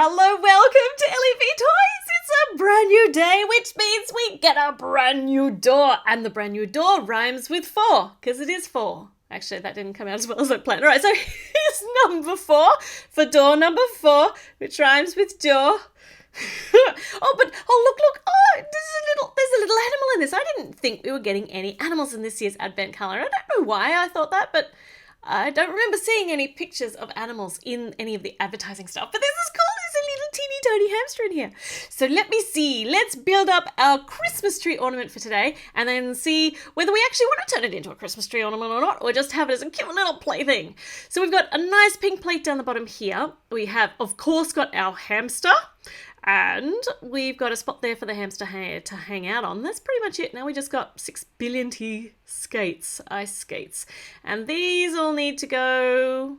Hello, welcome to LEV Toys. It's a brand new day, which means we get a brand new door. And the brand new door rhymes with 4, because it is 4. Actually, that didn't come out as well as I planned. All right, so here's number 4 for door number 4, which rhymes with door. Look. Oh, there's a little animal in this. I didn't think we were getting any animals in this year's advent calendar. I don't know why I thought that, but I don't remember seeing any pictures of animals in any of the advertising stuff. But this is cool. There's a little teeny tiny hamster in here. So let me see. Let's build up our Christmas tree ornament for today and then see whether we actually want to turn it into a Christmas tree ornament or not, or just have it as a cute little plaything. So we've got a nice pink plate down the bottom here. We have, of course, got our hamster. And we've got a spot there for the hamster to hang out on. That's pretty much it. Now we just got 6 billion skates, ice skates. And these all need to go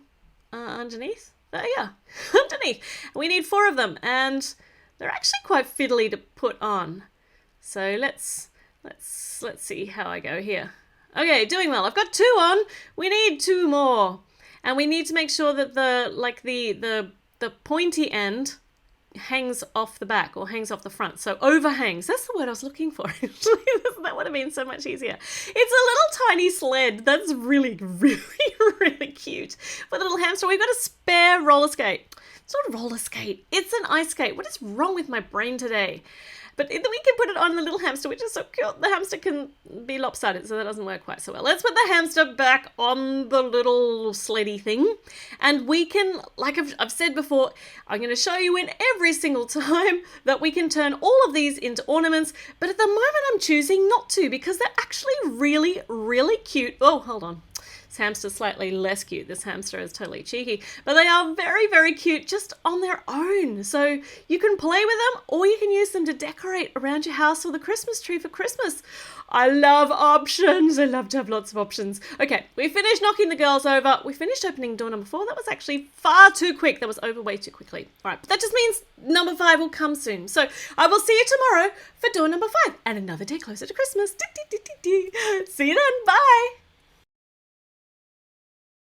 underneath. There, yeah, underneath. We need 4 of them, and they're actually quite fiddly to put on. So let's see how I go here. Okay, doing well. I've got 2 on. We need 2 more, and we need to make sure that the pointy end hangs off the back or hangs off the front. So overhangs. That's the word I was looking for. That would have been so much easier. It's a little tiny sled. That's really, really, really cute. For the little hamster, we've got a spare roller skate. It's not a roller skate. It's an ice skate. What is wrong with my brain today? But we can put it on the little hamster, which is so cute. The hamster can be lopsided, so that doesn't work quite so well. Let's put the hamster back on the little sleddy thing. And we can, like I've said before, I'm going to show you in every single time that we can turn all of these into ornaments. But at the moment, I'm choosing not to because they're actually really, really cute. Oh, hold on. This hamster's slightly less cute. This hamster is totally cheeky. But they are very, very cute just on their own. So you can play with them or you can use them to decorate around your house or the Christmas tree for Christmas. I love options. I love to have lots of options. Okay, we finished knocking the girls over. We finished opening door number 4. That was actually far too quick. That was over way too quickly. All right, but that just means number 5 will come soon. So I will see you tomorrow for door number 5 and another day closer to Christmas. See you then. Bye.